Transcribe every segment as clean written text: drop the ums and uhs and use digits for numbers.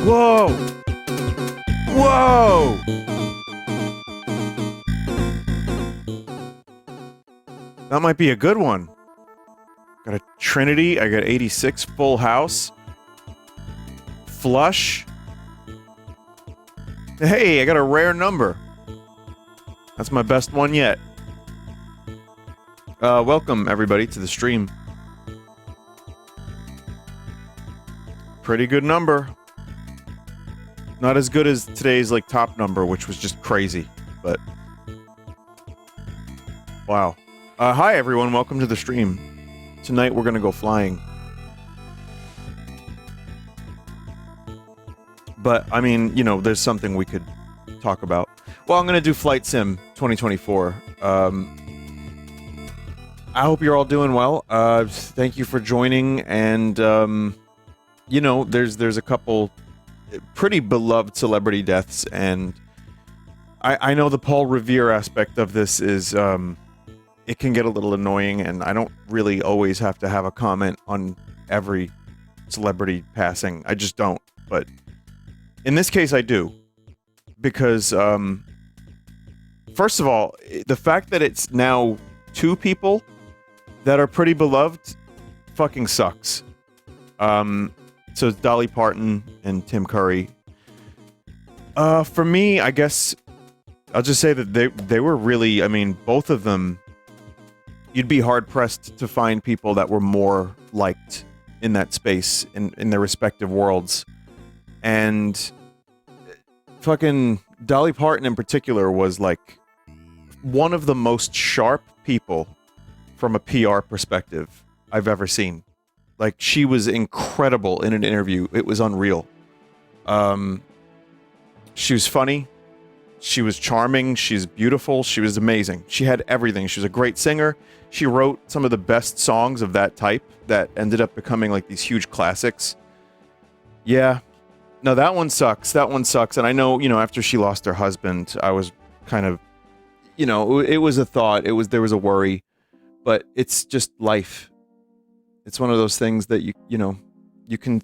Whoa! Whoa! That might be a good one. Got a Trinity. I got 86 Full House. Flush. Hey, I got a rare number. That's my best one yet. Welcome, everybody, to the stream. Pretty good number. Not as good as today's, like, top number, which was just crazy, but... Wow. Hi, everyone. Welcome to the stream. Tonight, we're gonna go flying. But, I mean, you know, there's something we could talk about. Well, I'm gonna do Flight Sim 2024. I hope you're all doing well. Thank you for joining, and, you know, there's a couple pretty beloved celebrity deaths, and I know the Paul Revere aspect of this is, it can get a little annoying, and I don't really always have to have a comment on every celebrity passing. I just don't, but in this case I do. Because, first of all, the fact that it's now two people that are pretty beloved fucking sucks. So it's Dolly Parton and Tim Curry. For me, I guess I'll just say that they were really, I mean, both of them, you'd be hard-pressed to find people that were more liked in that space, in their respective worlds. And fucking Dolly Parton in particular was, like, one of the most sharp people from a PR perspective I've ever seen. Like, she was incredible in an interview. It was unreal. She was funny. She was charming. She's beautiful. She was amazing. She had everything. She was a great singer. She wrote some of the best songs of that type that ended up becoming, like, these huge classics. Yeah. No, that one sucks. That one sucks. And I know, you know, after she lost her husband, I was kind of, you know, it was a thought. There was a worry. But it's just life. It's one of those things that you know, you can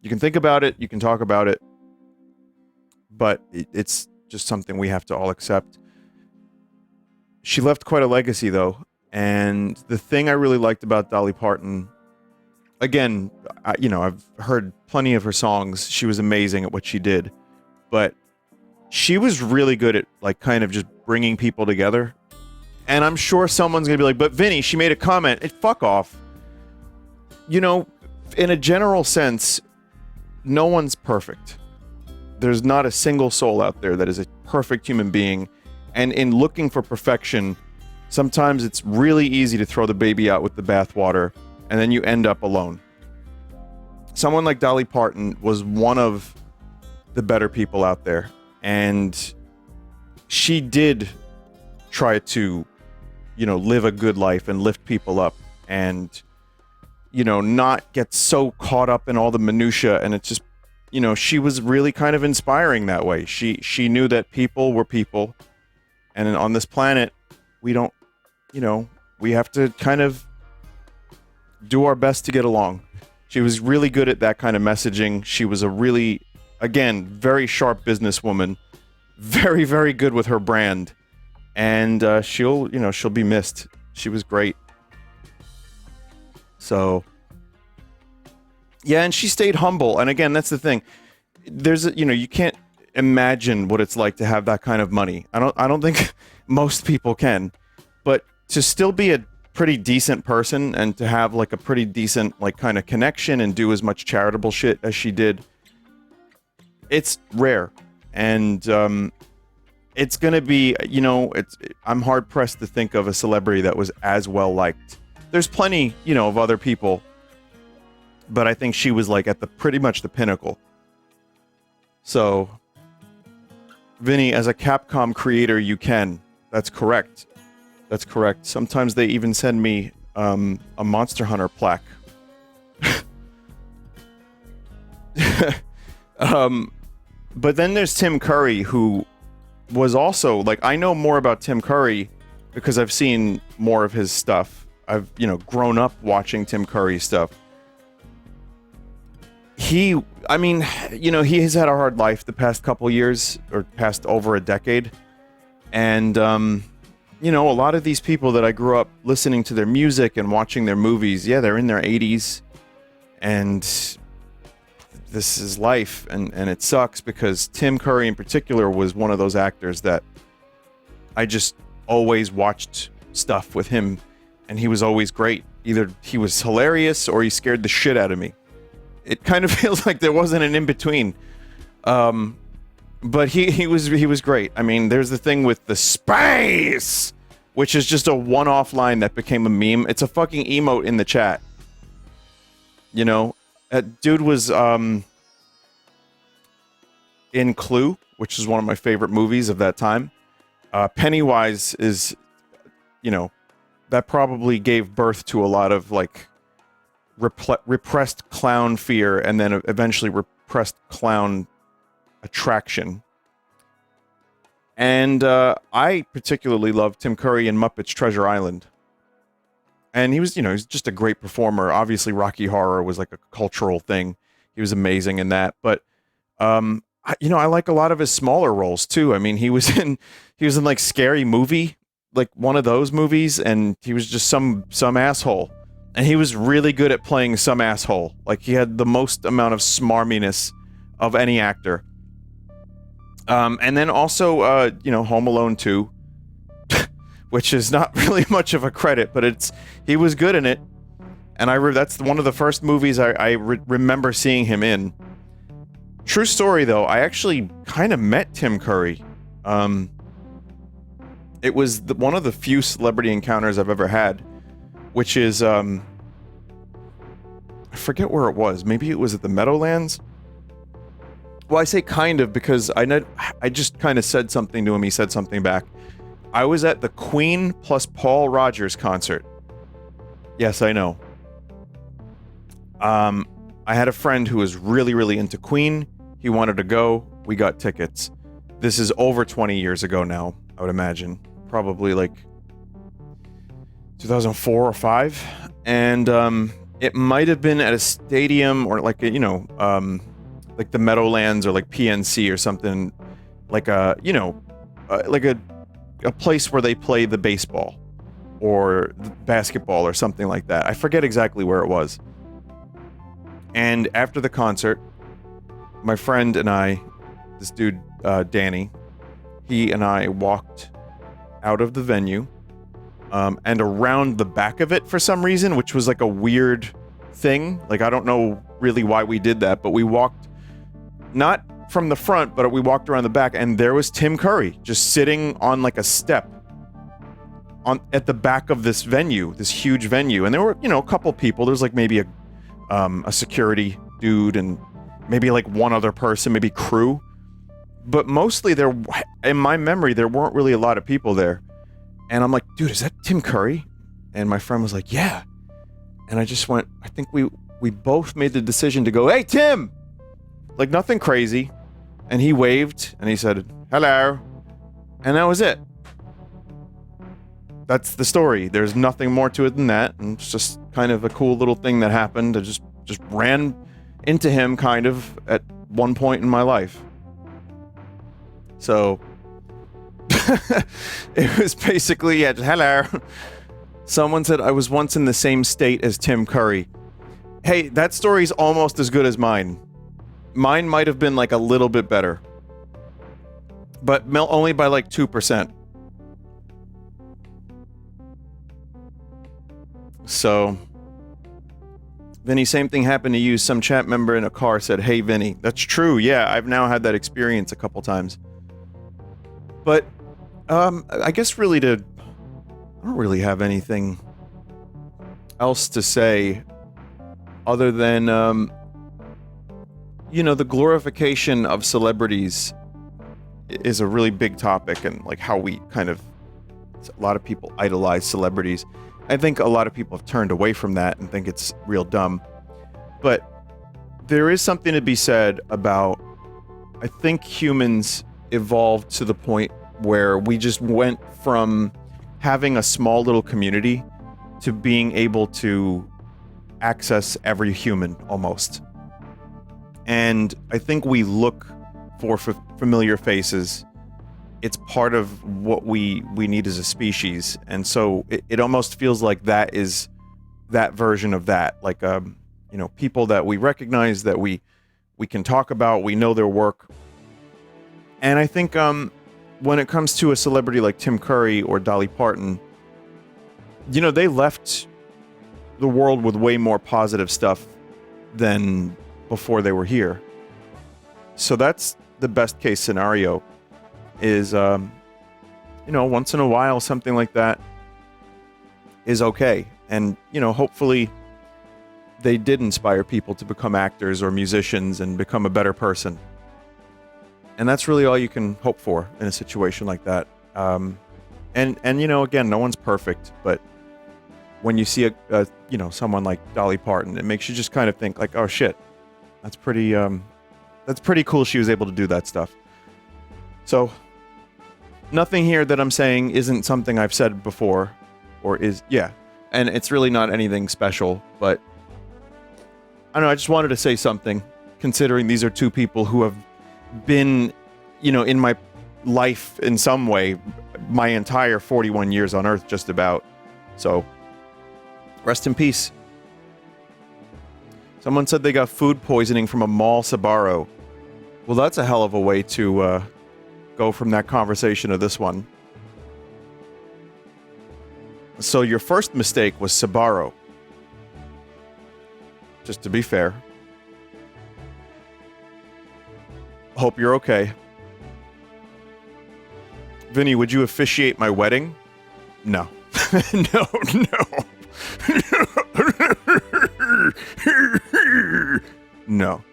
think about it, you can talk about it, but it's just something we have to all accept. She left quite a legacy, though, and the thing I really liked about Dolly Parton, again, you know, I've heard plenty of her songs. She was amazing at what she did, but she was really good at, like, kind of just bringing people together. And I'm sure someone's gonna be like, but Vinny, she made a comment. Fuck off. You know, in a general sense, no one's perfect. There's not a single soul out there that is a perfect human being. And in looking for perfection, sometimes it's really easy to throw the baby out with the bathwater, and then you end up alone. Someone like Dolly Parton was one of the better people out there. And she did try to, you know, live a good life and lift people up and, you know, not get so caught up in all the minutia. And it's just, you know, she was really kind of inspiring that way. She knew that people were people, and on this planet, we don't, you know, we have to kind of do our best to get along. She was really good at that kind of messaging. She was a really, again, very sharp businesswoman, very, very good with her brand. And she'll be missed. She was great. So, yeah, and she stayed humble. And again, that's the thing. You know, you can't imagine what it's like to have that kind of money. I don't think most people can. But to still be a pretty decent person and to have, like, a pretty decent, like, kind of connection and do as much charitable shit as she did, it's rare. And it's gonna be, you know, I'm hard pressed to think of a celebrity that was as well liked. There's plenty, you know, of other people, but I think she was, like, at the pretty much the pinnacle. So, Vinny, as a Capcom creator, you can. That's correct. That's correct. Sometimes they even send me a Monster Hunter plaque. But then there's Tim Curry, who was also, like, I know more about Tim Curry because I've seen more of his stuff. I've, you know, grown up watching Tim Curry stuff. I mean, he has had a hard life the past couple years, or past over a decade. And, a lot of these people that I grew up listening to their music and watching their movies, yeah, they're in their 80s. And this is life. And it sucks because Tim Curry in particular was one of those actors that I just always watched stuff with him. And he was always great. Either he was hilarious or he scared the shit out of me. It kind of feels like there wasn't an in-between. But he was great. I mean, there's the thing with the space, which is just a one-off line that became a meme. It's a fucking emote in the chat. That dude was in Clue, which is one of my favorite movies of that time. Pennywise is, that probably gave birth to a lot of like repressed clown fear, and then eventually repressed clown attraction. And I particularly love Tim Curry in Muppets Treasure Island. And he was, he's just a great performer. Obviously, Rocky Horror was like a cultural thing. He was amazing in that. But, I like a lot of his smaller roles too. I mean, he was in like Scary Movie, like one of those movies, and he was just some asshole. And he was really good at playing some asshole. Like, he had the most amount of smarminess of any actor. And then also, Home Alone 2, which is not really much of a credit, but he was good in it. And that's one of the first movies I remember seeing him in. True story, though, I actually kind of met Tim Curry. It was one of the few celebrity encounters I've ever had, which is, I forget where it was. Maybe it was at the Meadowlands? Well, I say kind of because I just kind of said something to him. He said something back. I was at the Queen plus Paul Rogers concert. Yes, I know. I had a friend who was really, really into Queen. He wanted to go. We got tickets. This is over 20 years ago now, I would imagine. Probably like 2004 or 5. And it might have been at a stadium or like, like the Meadowlands or like PNC or something, like a place where they play the baseball or the basketball or something like that. I forget exactly where it was. And after the concert, my friend and I, this dude, Danny, he and I walked out of the venue and around the back of it for some reason, which was like a weird thing. Like, I don't know really why we did that, but we walked not from the front, but we walked around the back, and there was Tim Curry just sitting on like a step at the back of this venue, this huge venue. And there were, a couple people. There's like maybe a security dude and maybe like one other person, maybe crew. But mostly in my memory, there weren't really a lot of people there. And I'm like, dude, is that Tim Curry? And my friend was like, yeah. And I just went, I think we both made the decision to go, hey, Tim! Like, nothing crazy. And he waved and he said, hello. And that was it. That's the story. There's nothing more to it than that. And it's just kind of a cool little thing that happened. I just ran into him kind of at one point in my life. So it was basically, yeah, hello. Someone said I was once in the same state as Tim Curry. Hey, that story's almost as good as mine. Mine might have been like a little bit better. But only by like 2%. So, Vinny, same thing happened to you. Some chat member in a car said, hey, Vinny. That's true. Yeah, I've now had that experience a couple times. But, I guess really I don't really have anything else to say other than, the glorification of celebrities is a really big topic, and like how we a lot of people idolize celebrities. I think a lot of people have turned away from that and think it's real dumb. But there is something to be said about, I think humans evolved to the point where we just went from having a small little community to being able to access every human almost. And I think we look for familiar faces. It's part of what we need as a species. And so it almost feels like that is that version of that. Like, people that we recognize, that we can talk about, we know their work. And I think when it comes to a celebrity like Tim Curry or Dolly Parton, they left the world with way more positive stuff than before they were here. So that's the best case scenario is, once in a while, something like that is okay. And, hopefully they did inspire people to become actors or musicians and become a better person. And that's really all you can hope for in a situation like that. And again, no one's perfect, but when you see someone like Dolly Parton, it makes you just kind of think like, oh shit, that's pretty cool she was able to do that stuff. So nothing here that I'm saying isn't something I've said before, and it's really not anything special, but I don't know, I just wanted to say something, considering these are two people who have been, in my life in some way, my entire 41 years on Earth, just about. So, rest in peace. Someone said they got food poisoning from a mall Sbarro. Well, that's a hell of a way to go from that conversation to this one. So your first mistake was Sbarro. Just to be fair. Hope you're okay. Vinny, would you officiate my wedding? No. No. No.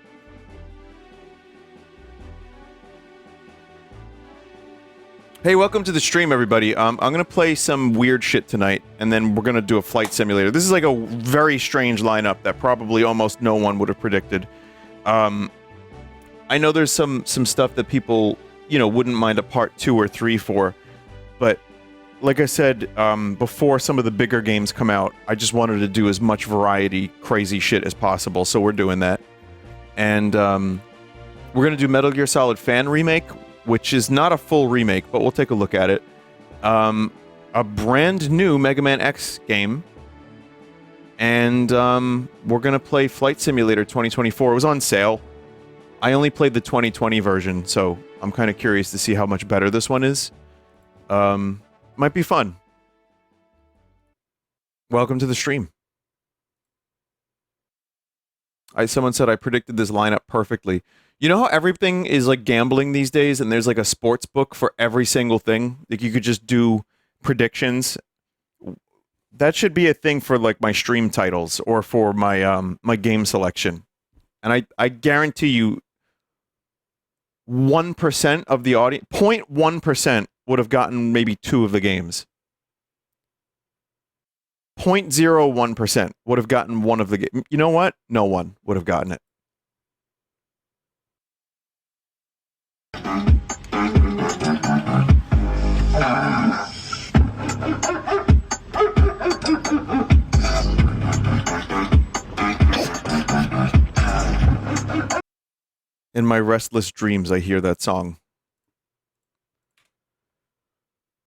Hey, welcome to the stream, everybody. I'm gonna play some weird shit tonight, and then we're gonna do a flight simulator. This is like a very strange lineup that probably almost no one would have predicted. I know there's some stuff that people, wouldn't mind a part 2 or 3 for, but like I said, before some of the bigger games come out, I just wanted to do as much variety, crazy shit as possible, so we're doing that. And we're gonna do Metal Gear Solid Fan Remake, which is not a full remake, but we'll take a look at it. A brand new Mega Man X game. And we're gonna play Flight Simulator 2024. It was on sale. I only played the 2020 version, so I'm kind of curious to see how much better this one is. Might be fun. Welcome to the stream. Someone said I predicted this lineup perfectly. You know how everything is like gambling these days, and there's like a sports book for every single thing? Like you could just do predictions. That should be a thing for like my stream titles or for my my game selection. And I guarantee you 1% of the audience, 0.1% would have gotten maybe 2 of the games. 0.01% would have gotten 1 of the games. You know what? No one would have gotten it. In my restless dreams, I hear that song.